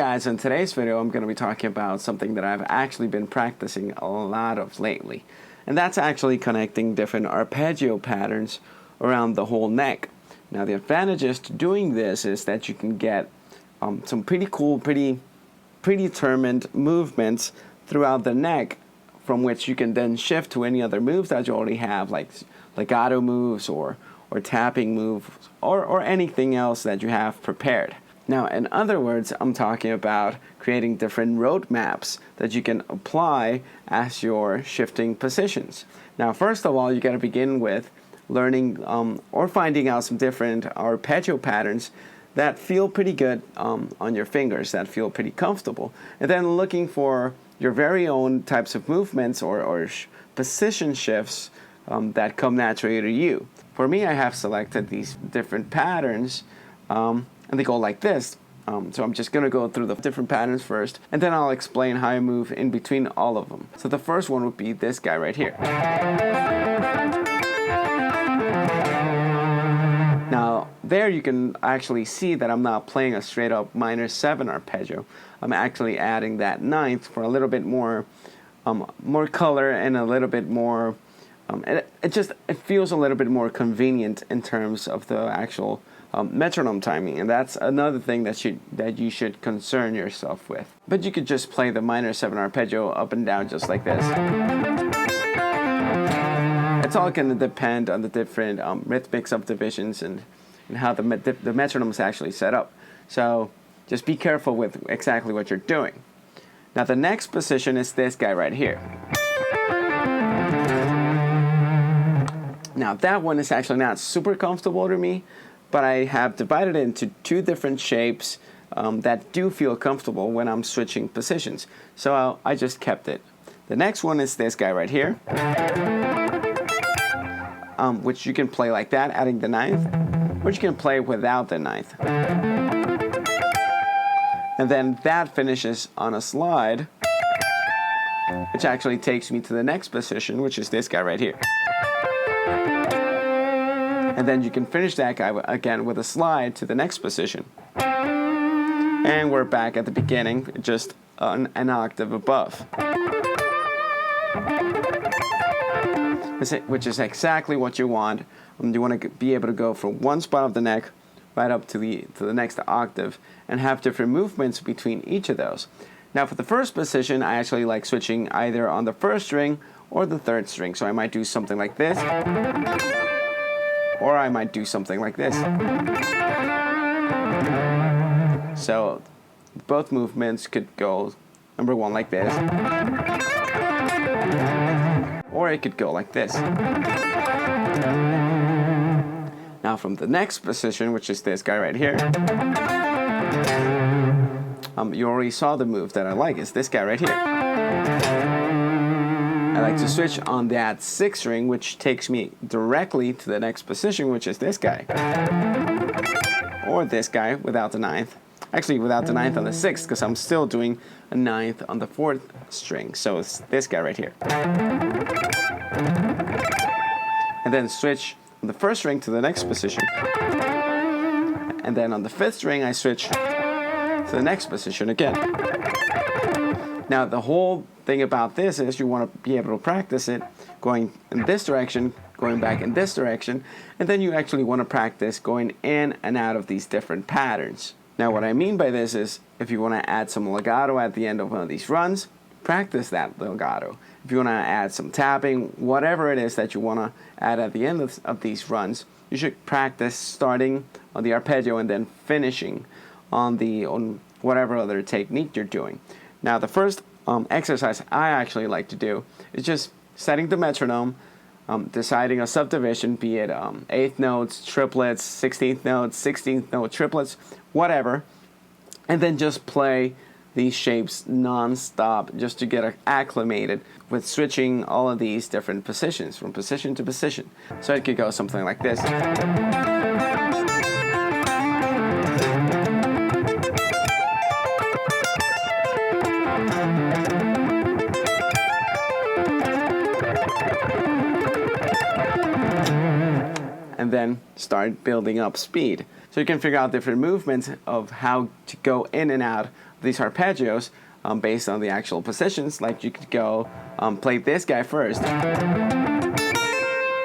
guys, in today's video I'm going to be talking about something that I've actually been practicing a lot of lately. And that's actually connecting different arpeggio patterns around the whole neck. Now the advantages to doing this is that you can get some pretty cool, pretty predetermined movements throughout the neck, from which you can then shift to any other moves that you already have, like legato moves or tapping moves or anything else that you have prepared. Now, in other words, I'm talking about creating different roadmaps that you can apply as you're shifting positions. Now, first of all, you got to begin with learning or finding out some different arpeggio patterns that feel pretty good on your fingers, that feel pretty comfortable. And then looking for your very own types of movements or position shifts that come naturally to you. For me, I have selected these different patterns, and they go like this. So I'm just going to go through the different patterns first, and then I'll explain how I move in between all of them. So the first one would be this guy right here. Now, there you can actually see that I'm not playing a straight up minor 7 arpeggio. I'm actually adding that ninth for a little bit more color and a little bit more, it feels a little bit more convenient in terms of the actual metronome timing, and that's another thing that you should concern yourself with. But you could just play the minor 7 arpeggio up and down just like this. It's all going to depend on the different rhythmic subdivisions and how the metronome is actually set up. So just be careful with exactly what you're doing. Now the next position is this guy right here. Now that one is actually not super comfortable to me, but I have divided it into 2 different shapes that do feel comfortable when I'm switching positions. So I just kept it. The next one is this guy right here, which you can play like that, adding the ninth, or you can play without the ninth. And then that finishes on a slide, which actually takes me to the next position, which is this guy right here. And then you can finish that guy again with a slide to the next position. And we're back at the beginning, just an octave above. Which is exactly what you want. You want to be able to go from one spot of the neck right up to the next octave and have different movements between each of those. Now for the first position, I actually like switching either on the first string or the third string. So I might do something like this, or I might do something like this. So both movements could go, number 1 like this, or it could go like this. Now from the next position, which is this guy right here, you already saw the move that I like. It's this guy right here. I like to switch on that 6th string, which takes me directly to the next position, which is this guy. Or this guy without the 9th. Actually, without the 9th on the 6th, because I'm still doing a 9th on the 4th string. So it's this guy right here. And then switch on the 1st string to the next position. And then on the 5th string, I switch to the next position again. Now the whole thing about this is you want to be able to practice it going in this direction, going back in this direction, and then you actually want to practice going in and out of these different patterns. Now what I mean by this is, if you want to add some legato at the end of one of these runs, practice that legato. If you want to add some tapping, whatever it is that you want to add at the end of these runs, you should practice starting on the arpeggio and then finishing on whatever other technique you're doing. Now the first exercise I actually like to do is just setting the metronome, deciding a subdivision, be it 8th notes, triplets, 16th notes, 16th note triplets, whatever, and then just play these shapes non-stop just to get acclimated with switching all of these different positions from position to position. So it could go something like this. And then start building up speed. So So you can figure out different movements of how to go in and out of these arpeggios based on the actual positions. Like you could go play this guy first, and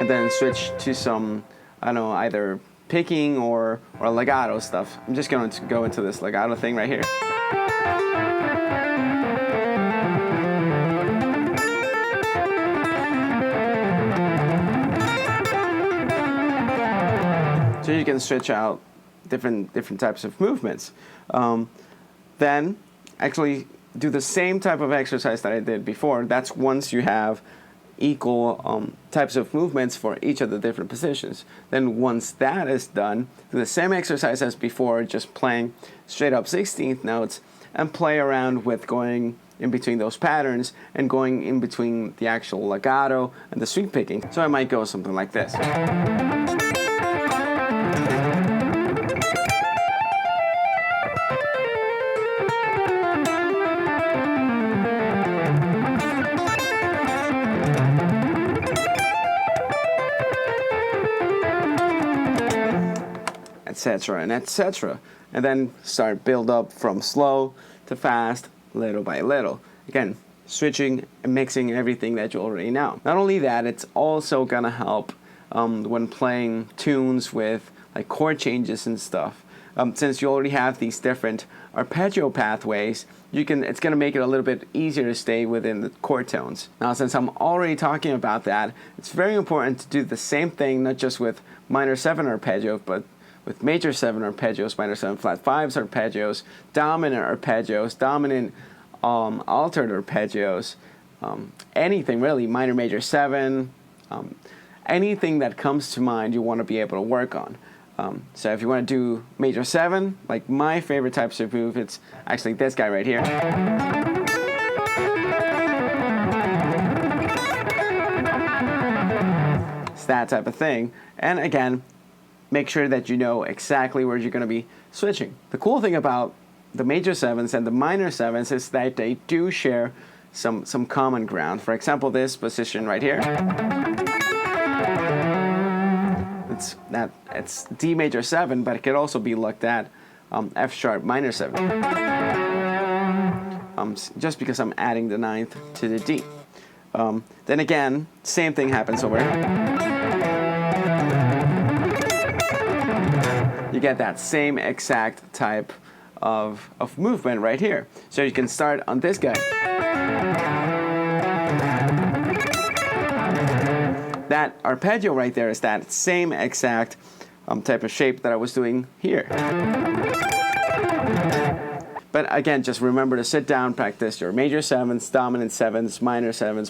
then switch to some, I don't know, either picking or legato stuff. I'm just going to go into this legato thing right here. So you can switch out different types of movements. Then actually do the same type of exercise that I did before. That's once you have equal types of movements for each of the different positions. Then once that is done, do the same exercise as before, just playing straight up 16th notes, and play around with going in between those patterns and going in between the actual legato and the sweep picking. So I might go something like this. Etc. and etc. And then start build up from slow to fast, little by little. Again, switching and mixing everything that you already know. Not only that, it's also gonna help when playing tunes with like chord changes and stuff. Since you already have these different arpeggio pathways, it's gonna make it a little bit easier to stay within the chord tones. Now, since I'm already talking about that, it's very important to do the same thing, not just with minor 7 arpeggio, but with major 7 arpeggios, minor 7 flat 5s arpeggios, dominant arpeggios, dominant altered arpeggios, anything really, minor major 7, anything that comes to mind you want to be able to work on. So if you want to do major 7, like my favorite types of move, it's actually this guy right here. It's that type of thing. And again, make sure that you know exactly where you're going to be switching. The cool thing about the major 7s and the minor 7s is that they do share some common ground. For example, this position right here. It's D major 7, but it could also be looked at F sharp minor 7. Just because I'm adding the 9th to the D. Then again, same thing happens over here. You get that same exact type of movement right here. So you can start on this guy. That arpeggio right there is that same exact type of shape that I was doing here. But again, just remember to sit down, practice your major 7s, dominant 7s, minor 7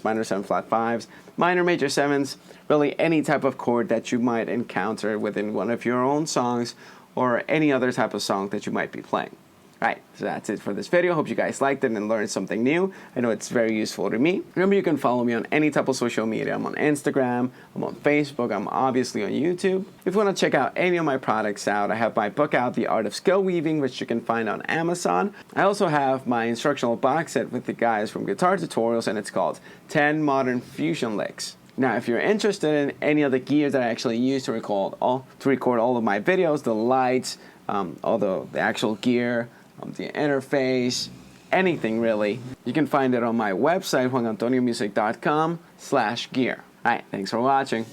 flat 5s, minor major 7s, really any type of chord that you might encounter within one of your own songs or any other type of song that you might be playing. Alright, so that's it for this video. Hope you guys liked it and learned something new. I know it's very useful to me. Remember, you can follow me on any type of social media. I'm on Instagram, I'm on Facebook, I'm obviously on YouTube. If you want to check out any of my products out, I have my book out, The Art of Skill Weaving, which you can find on Amazon. I also have my instructional box set with the guys from Guitar Tutorials, and it's called 10 Modern Fusion Licks. Now, if you're interested in any of the gear that I actually use to record all of my videos, the lights, all the actual gear, the interface, anything really, you can find it on my website, juanantoniomusic.com/gear. Alright, thanks for watching.